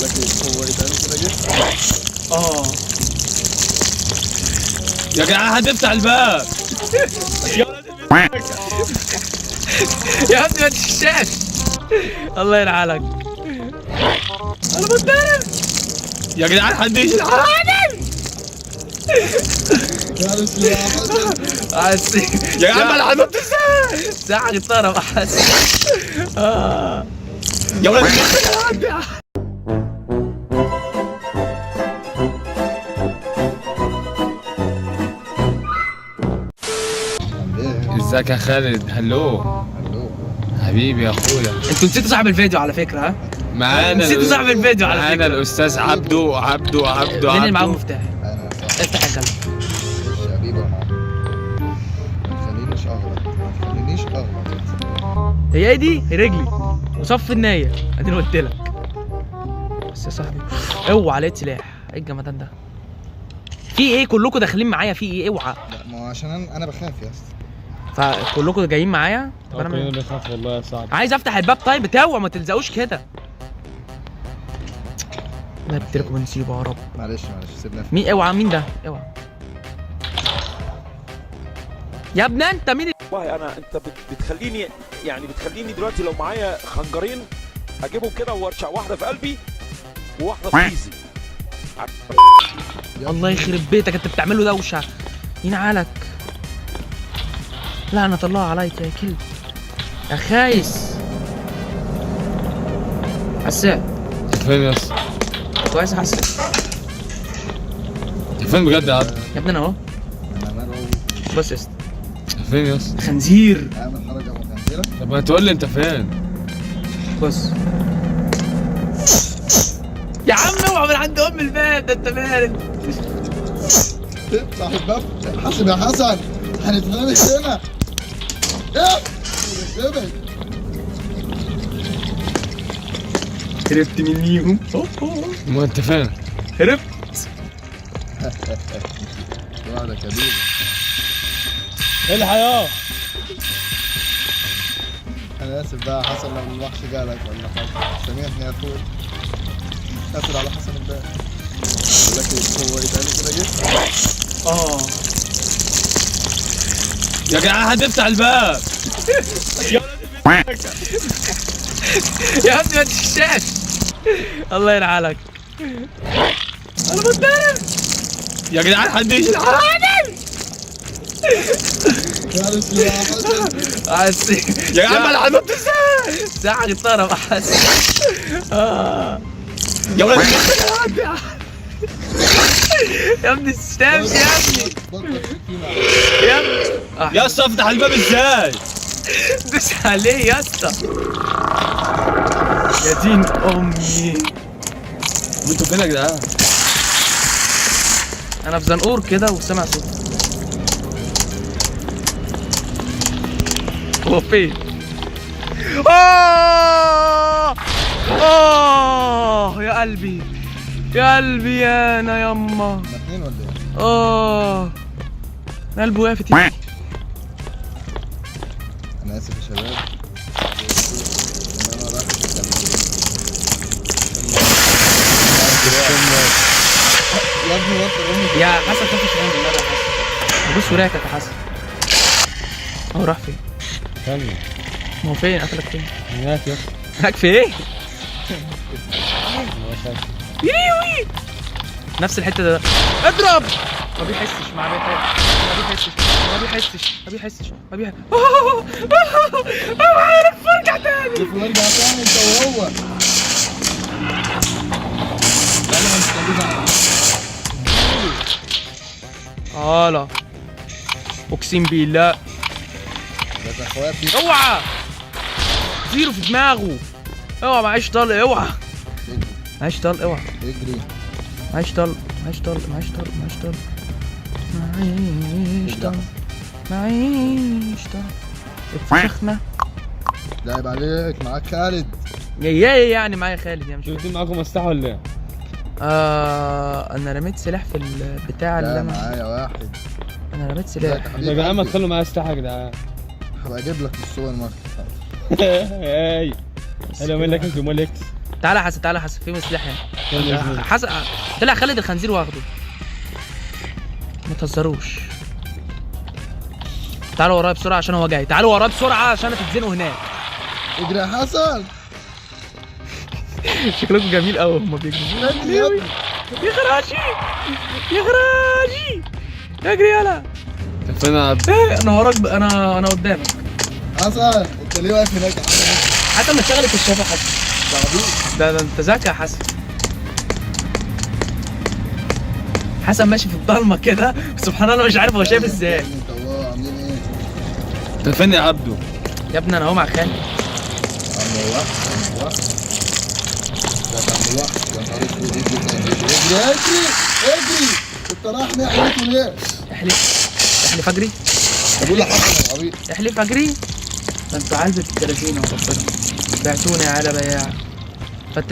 لكن هو يتعمل كده جه. يا جدعان حد يفتح الباب. يا ابني ما تشاش. الله يلعنك. انا بتضرب. يا جدعان حد يشيل حاجه. يا جدعان بلع نط ساعة اتضرب حاسس. يا ولد. ازيك يا خالد؟ هلو حبيبي يا اخويا. انتوا نسيتوا صاحب الفيديو على فكرة ها؟ معانا نسيتوا صاحب الفيديو على فكرة. معانا الاستاذ عبدو. مين اللي معاه مفتاح؟ افتح يا كلب. يا حبيبي ما تخلينيش اغلط. هي ايه دي؟ هي رجلي وصف الناية اديني قلت لك. بس يا صاحبي اوعى لقيت سلاح. ايه الجمدان ده؟ في ايه؟ كلكم داخلين معايا في ايه؟ اوعى. لا ما هو عشان انا بخاف يا اسطى. فكلكم جايين معايا؟ كلنا بنخاف والله يا صاحبي. عايز افتح الباب طيب بتاوع ما تلزقوش كده. الله يبتلكم ونسيبه يا رب. معلش سيبنا مين؟ اوعى مين ده؟ اوعى يا ابني انت مين؟ والله انت بتخليني دلوقتي لو معايا خنجرين اجيبهم كده وارشع واحده في قلبي وواحده في ايزي. الله يخرب بيتك انت بتعمله دوشه ينعلك. لعنة الله عليك يا كلب يا خايس. حسان فين يا اسطى؟ كويس يا حسان. فين بجد يا عبد؟ يا ابني انا اهو. انا مرعوب. بص يا اسطى. فين يا اسطى؟ خنزير. اعمل حركه مخنزيره. طب ما تقول لي انت فين؟ بص يا عم اوعى من عند ام الباب ده انت بارد. افتح الباب. حاسب يا حسن هنتغلب هنا. هربت منيهم. ما انت فين؟ هربت. واحدة كبيرة. ايه الحياة؟ انا اسف بقى يا حسن لو الوحش جالك ولا حاجة. سامحني يا اخوي. قافل على حسن الباب. لكن هو يتعمل كده جه. يا جدعان حد يفتح الباب. يا ابني ما تشاش. الله يلعنك. انا بتضرب. يا جدعان حد يشيل حاجه. معلش يا حسن. يا جدعان بلع نط ساعة اتضرب حاسس. يا ولد. يا ابني استمشي يا ابني. بطل سكينة. يا ابني يا اسطى افتح الباب ازاي؟ دوس عليه يا اسطى. يا دين امي. انتوا فين يا جدعان؟ انا في زنقور كده وسامع صوت. هو فين؟ يا قلبي يا قلبي يا انا يما. اتنين ولا ايه؟ قلبي وقفت يا انا اسف يا شباب. يا ابني وانت رامي. يا حسن خفش عين بالله يا حسن. بص وراكك يا حسن. هو راح فين؟ ثانية. ما هو فين؟ قتلك فين؟ هناك يا اسطى. هناك في ايه؟ يوي نفس الحتة ده. اضرب. ما بيحسش ما بيحسش. عارف ارجع تاني. ارجع تاني انت وهو. لا انا مش لا اقسم بالله. بس يا اخواتي. اوعى زيرو في دماغه. اوعى معيش طلق. اوعى معيش طلق. اوعى اجري. معيش طلق. اتفشخنا. لا عيب عليك معاك خالد. يا يعني معايا خالد يا مش انتوا معاكم مسلحة ولا ايه؟ انا رميت سلاح في البتاع لا اللي انا. معايا واحد. انا رميت سلاح. يا جدعان ما تخلوا معايا سلاح يا جدعان. هبقى اجيب لك من السوبر ماركت. هاي. حلو منك انت مالكس. تعالى يا حسن، تعالى يا حسن، في مسلح هنا. حسن طلع خالد الخنزير واخده. ما تهزروش. تعالوا ورايا بسرعه عشان هو جاي، تعالوا ورايا بسرعه عشان هتتزنقوا هناك. اجري يا حسن. شكلكم جميل قوي هما بيجروا. اجري يا ابني. يا خراشي يا خراشي، اجري يلا. فين يا عبد؟ انا وراك انا قدامك. حسن انت ليه واقف هناك يا حسن؟ حسن ما تشغل الكشاف يا حسن. ده انت ذكي يا حسن. حسن ماشي في الضلمه كده سبحان الله، مش عارف هو شايف ازاي. انت هو عاملين ايه؟ انت فين يا عبدو؟ يا ابني انا اهو مع خالد. عم واحد عم واحد. ده عم واحد يا نهار اسود. اجري اجري اجري. انت رايح ناحيته ليه؟ احلف اجري. بقول لحسن يا عبيط. احلف اجري. ده انتوا علبة التلاتين اهو ربنا. بعتوني يا عيال بياع.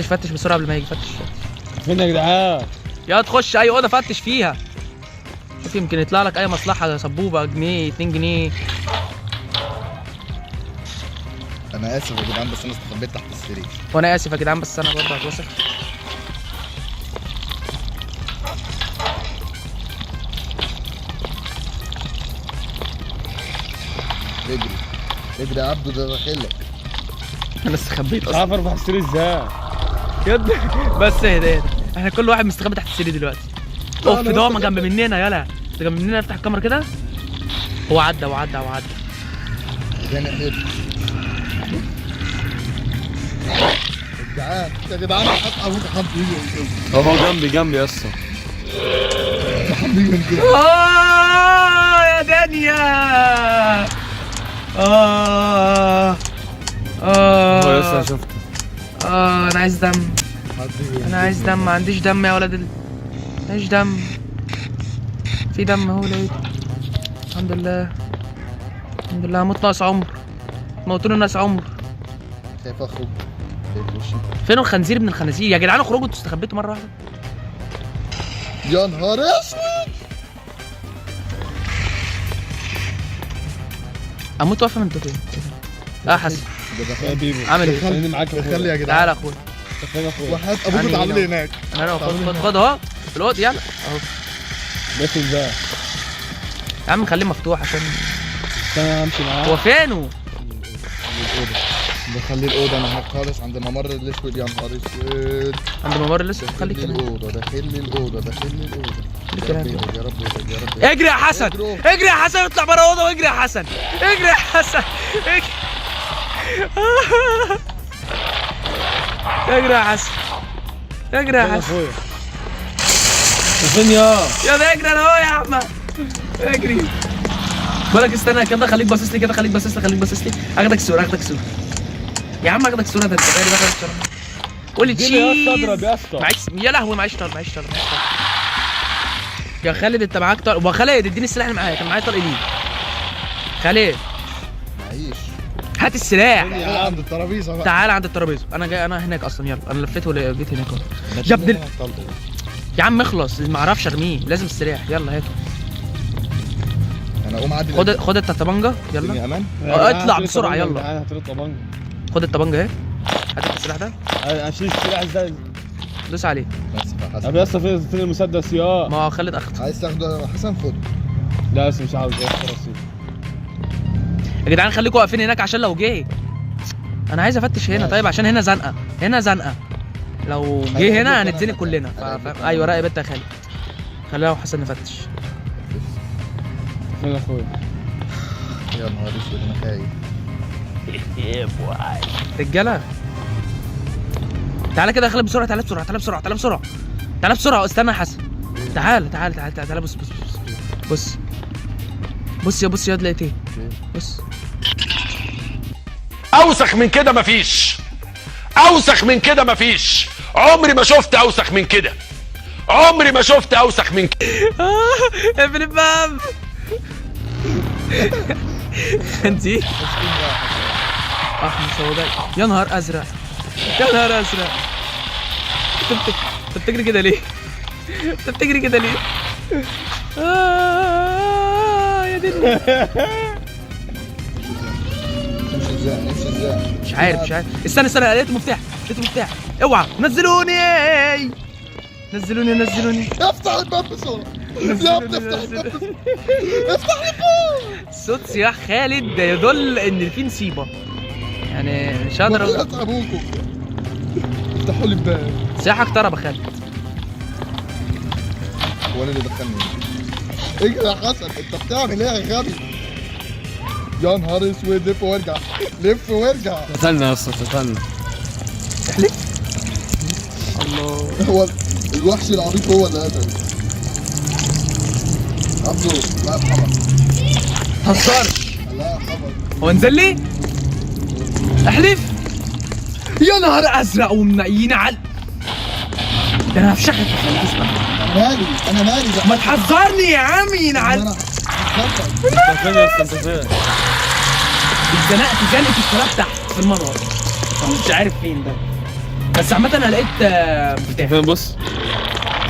فتش بسرعه قبل ما يجي. فتش. فين يا جدعان؟ يا تخش اي اوضه فتش فيها. شوف يمكن يطلع لك اي مصلحه، سبوبه جنيه 2 جنيه. انا اسف يا جدعان بس انا استخبيت تحت السرير. وانا اسف يا جدعان بس انا برضه هتوسخ. اجري اجري يا عبدو ده داخلك. انا استخبيت مش اصلا. عارف ارفع السرير ازاي. يد بس اهدى. احنا كل واحد مستخبي تحت السرير دلوقتي. اوف ده هو جنب مننا يلا. ده جنب مننا. افتح الكاميرا كده. هو عدى. ده ناحيته. يا جدعان حط ابوك حد يجي هو جنبي يا اسطى. حد يجي من كده. يا دنيا. هو يا اسطى شفته. انا عايز دم. حد يجي. انا عايز دم. ما عنديش دم يا ولد معيش دم. في دم اهو لقيته. الحمد لله. هموت ناقص عمر. موتوني ناقص عمر. خايف اخرج. خايف وشي. فين الخنزير ابن الخنازير يا جدعان؟ اخرجوا انتوا استخبيتوا مره واحده. يا نهار اسود. اموت واقفه من انتوا فين؟ اه حسن يا بيبو عامل ايه؟ خليني معاك يا خلي اخويا. يا جدعان. تعالى يا اخويا. انت فين يا اخويا؟ وحياة ابوك يعني تعالى لو- هناك. انا خد اهو في الوقت يلا اهو. داخل بقى. يا عم خليه مفتوح عشان استنى امشي معاك. هو فينه؟ دخلي الأوضة أنا هناك خالص عند الممر الأسود. يا نهار أسود. عند ممر لسه. دخل خليك لي هنا. الأوضة دخل لي الأوضة دخل لي الأوضة. خليك يا هنا. رب يهرب يا رب يهرب يا رب. اجري يا حسن. اجروا. اجري يا حسن. اطلع بره الاوضه واجري يا حسن. اجري يا حسن. اجري. اجري يا حسن. اجري يا فين يا حسن. اخويا؟ فين يا؟ يا ده اجري انا اهو يا عم. اجري. بقولك استنى كده. خليك باصص لي كده. خليك باصص لي. اخدك صوره. يا عم اخدك صوره. ده انت غالي. باخدك صوره. قول لي اديني يا اسطى تشيز. اضرب يا اسطى. معيش. يا لهوي معيش طلق. يا خالد انت معاك طلق. وخالد اديني السلاح اللي معايا. كان معايا طلق ليه؟ خالد معيش. هات السلاح. تعالى عند الترابيزة بقى. تعال عند الترابيزه. انا هناك اصلا. يلا انا لفيت ولقيت هناك اهو. يا ابن يا عم اخلص. ما اعرفش ارميه. لازم السلاح. يلا هاته. أنا أقوم أعدي. خد الطبنجه. يلا أمان. اطلع بسرعة، يلا. تعالى هات لي طبنجة. خد الطبنجه اهي. هات السلاح ده. اشيل السلاح ازاي؟ دوس عليه. بس يا طب حسن. يا اسطى فين المسدس يا؟ ما هو خالد اخده. عايز تاخده يا حسن خده. لا بس مش عاوز خلاص. يا جدعان خليكم واقفين هناك عشان لو جه. انا عايز افتش هنا. طيب عشان هنا زنقه. لو جه هنا هنتزنق كلنا. ايوه راقب انت يا خالد. خلينا وحسن نفتش. فين يا اخويا؟ يا نهار اسود أنا خايف. رجاله تعالى كده يا خالد بسرعه. تعالى بسرعه. استنى يا حسن. تعالى. بص يا لقيت ايه. بص. اوسخ من كده مفيش. عمري ما شفت اوسخ من كده. اقفل الباب. خنزير. احمد سوداء. يا نهار ازرق. انت بتجري كده ليه؟ يا دنيا. نمشي ازاي. مش عارف. استنى لقيت المفتاح. لقيت مفتاح. اوعى نزلوني نزلوني. افتح الباب بسرعة يا ابني، افتح الباب بسرعة. افتح الباب. صوت صياح خالد ده يدل ان في نصيبه، يعني مش هقدر اقول. وحياة ابوكم افتحوا لي الباب. صياحك طرب يا خالد. هو انا اللي دخلني؟ اجري يا حسن، انت بتعمل ايه يا غبي؟ يا نهار اسود، لف وارجع لف وارجع. قتلنا يا اسطى، قتلنا. احلف. الله. هو الوحش العبيط هو اللي قتل عبده. لا يا محمد، هزرش. لا يا محمد. هو نزل لي؟ احلف. يا نهار ازرق ومنقيين على ده، انا هفشخك يا خالد. اسمع، انا مالي بقى. ما تحذرني يا عم ينعل. انا هتخبط. انت فين يا اسطى؟ انت فين؟ اتزنقت زنقه الشباب تحت في المنور، مش عارف فين ده، بس عامة انا لقيت بتاع. فين؟ بص.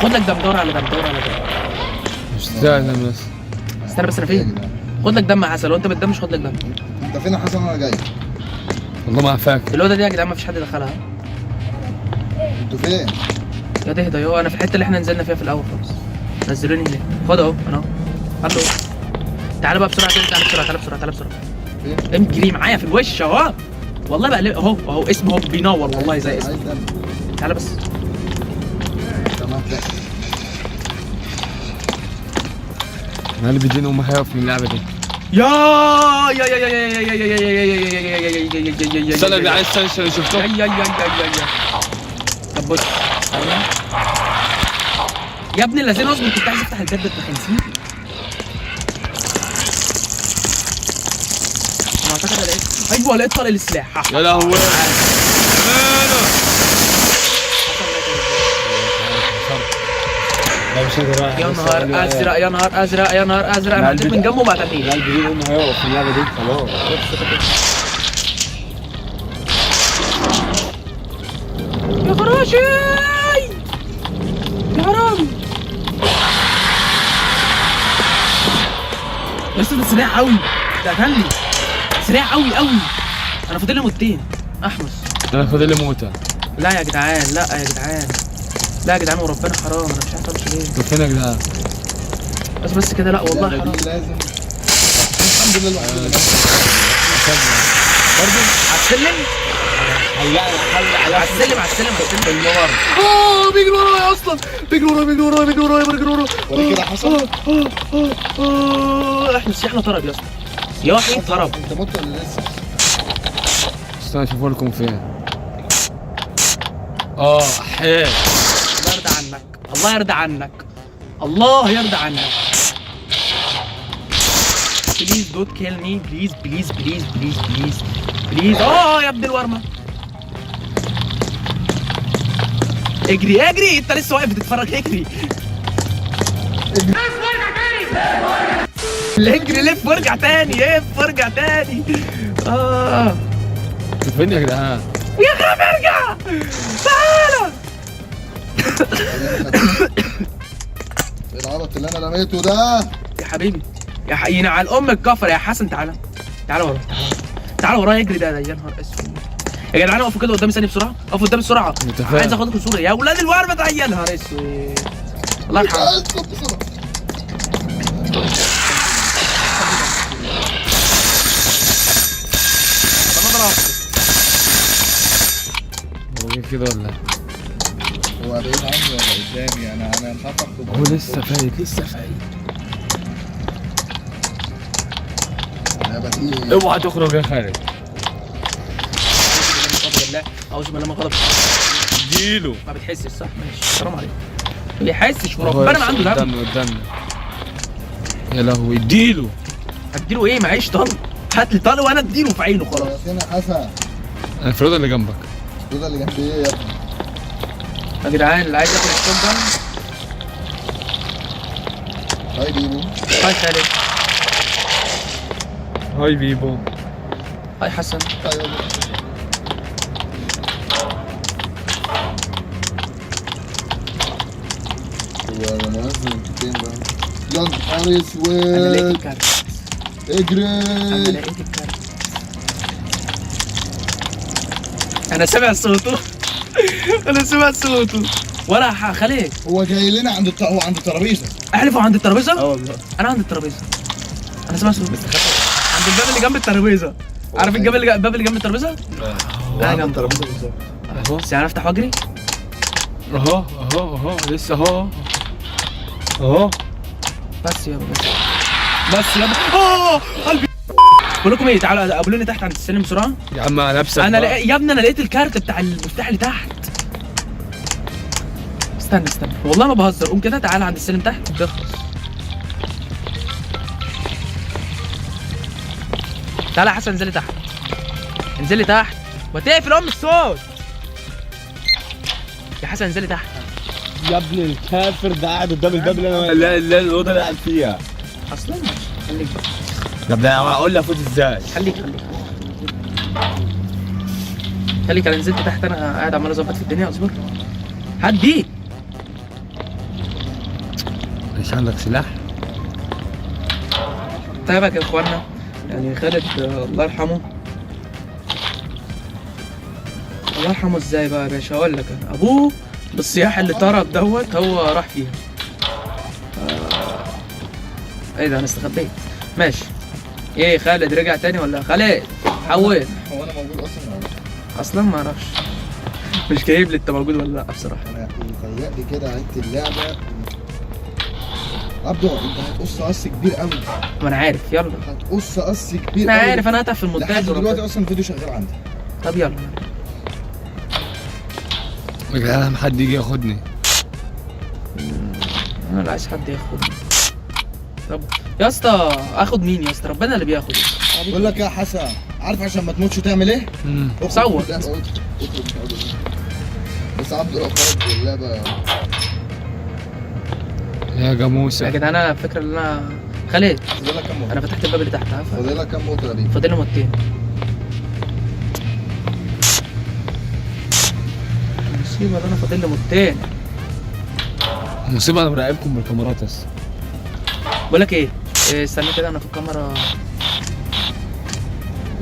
خد لك دم، دور على دم، دور على دم. مش تستاهل بس. استنى بس، انا فين؟ خد لك دم يا حسن، لو انت بتدم مش خد لك دم. انت فين يا حسن؟ انا جاي. والله ما عفاك. الاوضه دي يا جدعان ما فيش حد دخلها. انتوا فين؟ يا تهدى يا، انا في الحته اللي احنا نزلنا فيها في الاول خالص. نزلوني هناك. خد اهو، انا اهو. الو. تعالى بقى بسرعه كده، تعالى بسرعه. فين؟ اجري معايا في الوش اهو. والله بقى اهو اسمه اهو بينور والله زي اسمه. عايز دم. تعالى بس. تمام كده. انا اللي بيجيني ام خايف من اللعبه دي. يا استنى يا جدعان، استنى شفتوه. طب بص يا ابن الذين، اصبر، كنت عايز افتح الباب ده نسيت. انا اعتقد انا لقيت، ايوه لقيت طلق السلاح. يا لهوي. يا نهار ازرق يا نهار ازرق يا نهار ازرق، انا حطيت من جنبه وما قتلنيش. لا البيجين امه هيقف في اللعبه دي خلاص. يا خراشي يا حرامي يا اسطى، ده سريع قوي، ده قتلني سريع قوي. انا فاضل لي موتين احمس. انا فاضل لي موته. لا يا جدعان، لا يا جدعان وربنا حرام، انا مش عارف امشي ليه. طب فين يا جدعان؟ بس كده، لا والله حرام. لازم. الحمد لله الوحيد اللي برضه على السلم، على السلم النار. بيجري ورايا اصلا، بيجري ورايا. ولا كده حصل؟ احنا طرب يا اسطى، يا وحيد طرب. انت مت ولا لسه؟ استنى اشوف لكم فين. حيل. الله يرضى عنك. بليز دونت كيل مي، بليز. يا ابن الورمه. اجري، انت لسه واقف بتتفرج، اجري. لف وارجع تاني. انتوا فين يا جدعان؟ يا خام ارجع، تعالى. ايه العبط اللي انا رميته ده؟ يا حبيبي ينعل ام الكفر يا حسن. تعالى ورايا اجري. ده يا نهار اسود يا جدعان. اقفوا كده قدامي ثانيه بسرعه، اقفوا قدامي بسرعه، عايز اخد لكم صوره يا ولاد الورمه. ده يا نهار اسود، الله يرحمه. هو كده ولا؟ هو بعيد عني ولا قدامي؟ انا خاف اخد. هو لسه فايت. يا بديل. اوعى تخرج يا خالد. اعوذ بالله من غضب. اديله. ما بتحسش صح؟ ماشي، حرام عليك. ما بيحسش وربنا ما عنده دم. قدامنا. يا لهوي، اديله. هديله ايه؟ معيش طلق. هات لي طلق وانا اديله في عينه خلاص. فين يا حسن؟ انا في الأوضة اللي جنبك. الأوضة اللي جنبي ايه يا ابني؟ يا جدعان اللي عايز ياخد الشوت جن. هاي بيبو. هاي خالد. هاي بيبو. هاي حسن. ايوه. هو منزل فين بقى؟ يا نهار انا لقيت اسود. الكارت. اجري. انا لقيت الكارت. انا سامع صوته. انا سمعت صوته ولا خليك. هو جاي لنا عند هو عند الترابيزه. احلفوا عند الترابيزه؟ والله. انا عند الترابيزه. انا سمعت صوته عند الباب اللي جنب الترابيزه. عارف الباب اللي جنب الترابيزه؟ انا جنب الترابيزه بالظبط. اهو بس يعني افتح واجري؟ اهو لسه اهو بس يابا بس يابا قلبي. بقول لكم ايه، تعالوا قابلوني تحت عند السلم بسرعه. يا عم على نفسك انا بقى. يا ابني انا لقيت الكارت بتاع المفتاح اللي تحت. استنى والله ما بهزر. قوم كده تعالى عند السلم تحت تخلص. تعالى يا حسن انزلي تحت. انزلي تحت وتقفل الصوت. يا حسن انزلي تحت. يا ابن الكافر ده قاعد قدام الباب اللي انا لا الاوضه اللي قاعد فيها اصلا خليك بقى. طب ده انا هقول لك افوت ازاي. خليك انا نزلت تحت. انا قاعد عمال اظبط في الدنيا. اصبر هدي. مش عندك سلاح؟ تعبك يا اخوانا. يعني خالد الله يرحمه. الله يرحمه ازاي بقى يا باشا؟ اقول لك انا ابوه بالصياح اللي طرب دوت هو راح فيها. ايه ده انا استخبيت. ماشي. ايه خالد رجع تاني ولا خالد؟ حول. هو انا موجود اصلا؟ اصلا ما اعرفش. مش جايب لي انت موجود ولا لا بصراحه. انا متهيألي كده عدت اللعبه. عبدو انت هتقص قص كبير قوي. ما انا عارف. يلا هتقص قص كبير انا قوي. عارف. انا هتقف في المونتاج لحد دلوقتي وربنا. اصلا الفيديو شغال عندي. طب يلا. يا جدعان حد يجي ياخدني. انا لا عايز حد ياخد. طب يا اسطى اخد مين يا اسطى؟ ربنا اللي بياخد. بقول لك يا حسن، عارف عشان ما تموتش تعمل ايه؟ اخرج صور. بالله، اخرج. بس عبدو لو خرج باللعبه. يا جاموسه يا جدعان انا الفكره ان انا خالد. فاضلها كام انا نقطه؟ فتحت الباب اللي تحت. عارفه فاضلها كام نقطه تقريبا؟ فاضل له موتين. المصيبه اللي انا فاضل له موتين. المصيبه انا براقبكم بالكاميرات بس. بقول لك ايه، استنى كده انا في الكاميرا.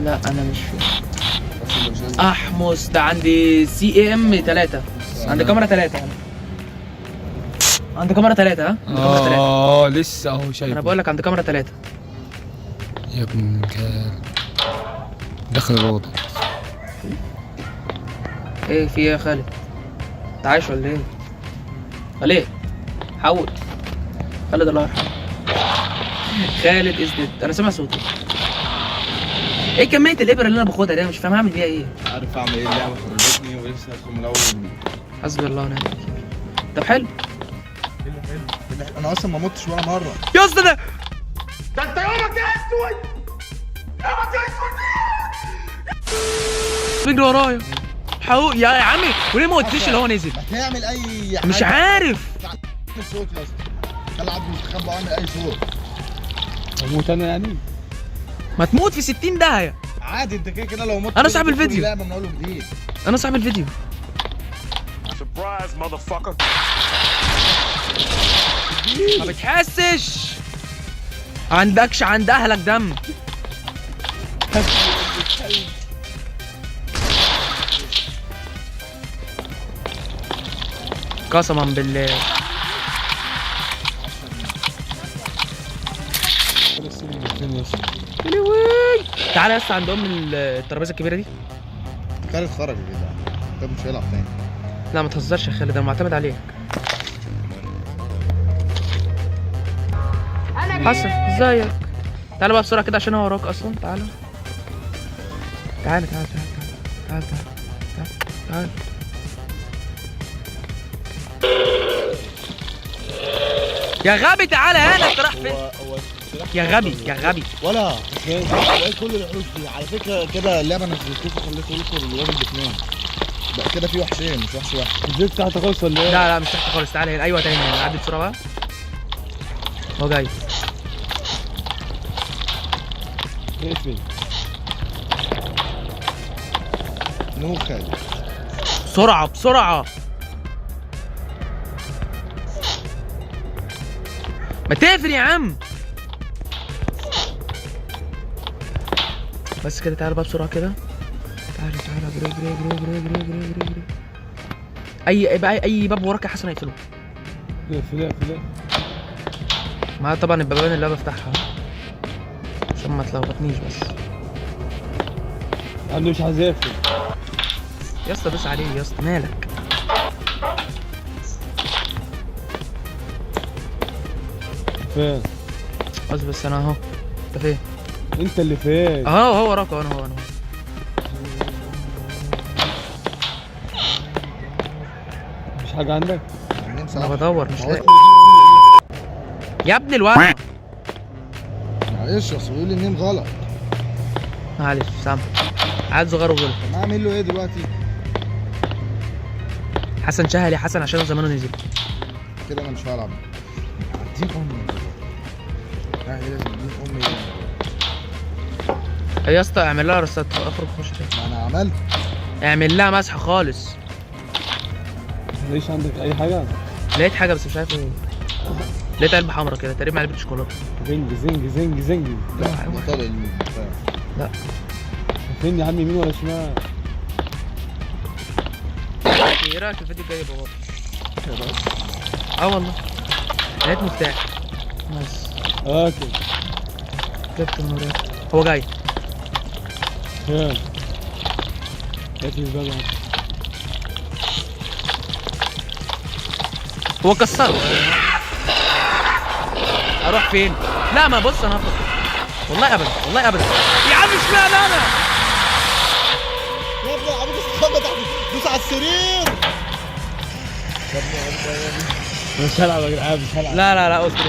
لا انا مش في احمس. ده عندي CAM 3. عند كاميرا 3 يعني. عند كاميرا 3. ها عند كاميرا 3. لسه اهو شايف. انا بقول لك عند كاميرا 3. يا ابن الكلب دخل الاوضه. ايه في ايه يا خالد؟ انت عايش ولا ايه؟ ولا ايه؟ حول. خالد الله يرحمه. خالد از ديد. انا سامع صوته. ايه كمية الابره اللي انا باخدها دي؟ انا مش فاهم اعمل بيها ايه. عارف اعمل ايه؟ اللعبه خرجتني ولسه هدخل من الاول وجديد. حسبي الله ونعم الوكيل. طب حلو. انا اصلا ما متش ولا مره. يا اسطى ده انت يومك يا اسود. يومك يا اسود. بيجري ورايا. حقوق يا عمي. وليه ما قلتليش اللي هو نزل؟ ما تعمل اي حاجه. مش عارف. صوت يا اسطى. خلي عبدو يستخبى ويعمل اي صوت. اموت انا يعني؟ ما تموت في 60 داهيه. عادي انت كده كده لو مت. أنا صاحب الفيديو. اللعبه من اول وجديد. انا صاحب الفيديو. سربرايز ماذر فاكر. ما بتحسش. عندكش عند اهلك دم. قسما بالله. تعالى يا اسطى عند ام الترابيزه الكبيره دي. خالد خرج يا جدع. طب مش هيلعب تاني. لا ما تهزرش يا خالد. انا معتمد عليك. حسن ازيك؟ تعالى بقى بسرعه كده عشان انا وراك اصلا. تعالى تعالى تعالى تعالى تعالى تعالى تعالى. يا غبي تعالى هنا. انت رايح فين؟ يا غبي يا غبي. ولا تلاقي كل الوحوش دي على فكره كده اللعبه نزلتكم خليكم لكم الواجب باثنين. بقى كده في وحشين مش وحش واحد. نزلت تحت خالص ولا ايه؟ لا مش تحت خالص. تعالى هنا. ايوه تاني هنا. عدي بسرعه بقى. هو جاي. اقفل. نو خالد. بسرعه بسرعه. ما تقفل يا عم. بس كده. تعالى بقى بسرعه كده. تعالى اجري اجري اجري اجري اجري اجري اجري اجري. اي باب وراك يا حسن اقفله. فلا معايا طبعا البابان اللي انا بفتحها عشان ما تلخبطنيش بس. انا مش عايز اقفل يا اسطى دوس عليه يا اسطى مالك. فين؟ بس انا اهو. انت فين؟ انت اللي فين؟ اهو هو وراك اهو. انا مش حاجة عندك؟ انا بدور مش لاقي يا ابن الواد. معلش اصل بيقول لي النيم غلط. معلش سامح. عيل صغير وغلط. طب اعمل له ايه دلوقتي؟ حسن شهل يا حسن عشان زمانه نزل. كده انا مش هلعب. اديك امي. لا هي لازم اديك امي. يا اسطى اعمل لها ريست. اخرج خش تاني. ما انا عملت. اعمل لها مسح خالص. ليش عندك اي حاجة؟ لقيت حاجه بس مش عارف ايه. لقيت علبه حمرا كده تقريبا علبه شوكولاته. زنج. لا انا طالع اليمين. لا فين يا عم، يمين ولا شمال؟ ايه رايك في الفيديو الجاي يا بابا؟ والله لقيت مفتاح بس. اوكي جبت المرايه. هو جاي. فين؟ اقفل الباب. هو كسره. اروح فين؟ لا ما بص انا هفضل. والله ابدا يا عم اشمعنى انا؟ يا ابني عم تستخبى تحت. دوس على السرير. مش هلعب يا جدعان، مش هلعب. لا اصبر.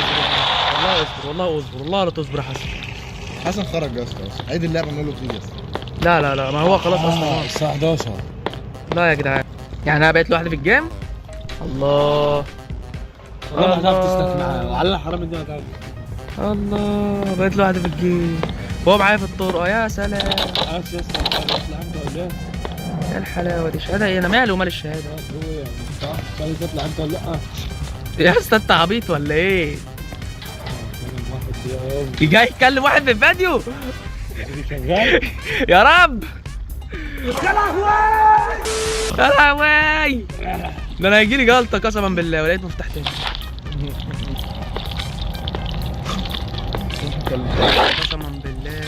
والله اصبر والله لا تصبر يا حسن. حسن خرج يا اسطى. عيد اللعبه نقول له فيه يا اسطى. لا ما هو خلاص اصلا. الساعة 11. لا يا جدعان يعني انا بقيت لوحدي في الجيم. الله والله ما هتعرف تسلك معاه، وعلى حرام الدنيا تعرف. الله بقيت لوحدي في الجيم وهو معايا في الطرقه. يا سلام. عارف يا اسطى تطلع انت ولا ايه؟ ايه الحلاوه دي؟ شهاده ايه؟ انا مالي ومال الشهاده؟ هو يعني صح؟ عايز تطلع انت ولا لا؟ يا اسطى انت عبيط ولا ايه؟ واحد جاي يتكلم واحد في الفيديو. شغال. يا رب. يا لهوي ده انا هيجيلي جلطه قسما بالله ولقيت مفتاح تاني. قسما بالله.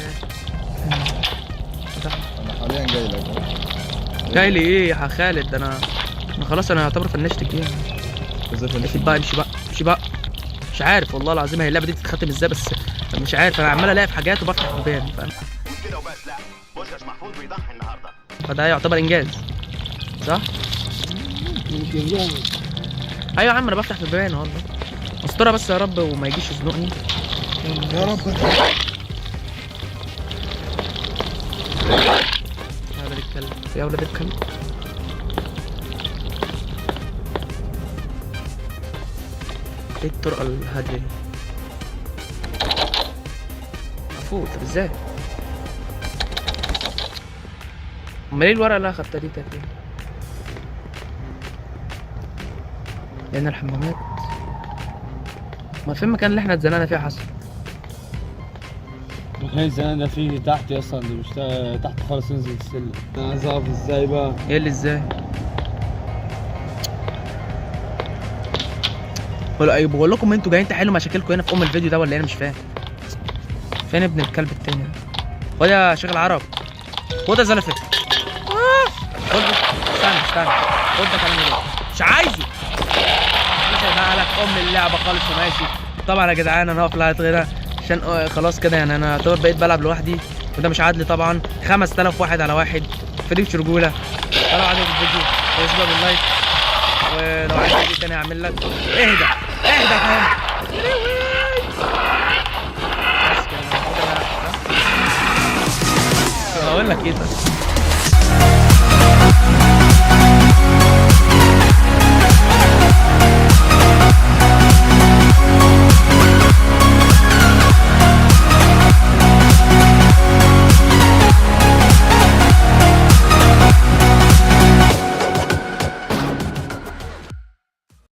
انا حاليا جاي لك. جاي لي ايه يا خالد؟ ده انا خلاص انا يعتبر فنشت الجيم. امشي بقى. مش عارف والله العظيم هي اللعبه دي تتختم ازاي بس مش عارف. انا عمال الاقي في حاجات وبفتح بيبان فاهم. كده وبس. لا بوشكاش محفوظ بيضحي النهارده. فده يعتبر انجاز صح؟ ايوه يا عم انا بفتح في البيبان والله. استرها بس يا رب وما يجيش يزنقني يا رب. يا ولاد الكلب يا ولاد الكلب. ايه الطرقه الهاديه دي؟ مفوت. طب ازاي؟ امال ايه الورقه اللي انا خدتها دي تقريبا؟ لان الحمامات. ما فين المكان اللي احنا اتزنقنا فيه يا حسن؟ مكان الزنان ده فيه تحت اصلا، اللي مش تحت خالص. انزل السلم. انا عايز اعرف ازاي بقى. ايه اللي ازاي؟ بقول لكم انتوا جايين تحلوا مشاكلكم هنا في الفيديو ده ولا انا مش فاهم. فين ابن الكلب التاني ده؟ خد يا شيخ العرب. خد يا زلفه. خد استنى. خد ده كلمه. مش عايزه. مش هيبقى لك اللعبه خالص وماشي. طبعا يا جدعان انا هقف لغايه كده عشان خلاص كده يعني انا اعتبر بقيت بلعب لوحدي وده مش عادل طبعا. 5000 واحد على واحد. فريق رجوله. طلعوا عجبك الفيديو واشبه باللايك. ولو عايز فيديو تاني هعمل لك. اهدى فاهم. بس كده هقول لك ايه بس.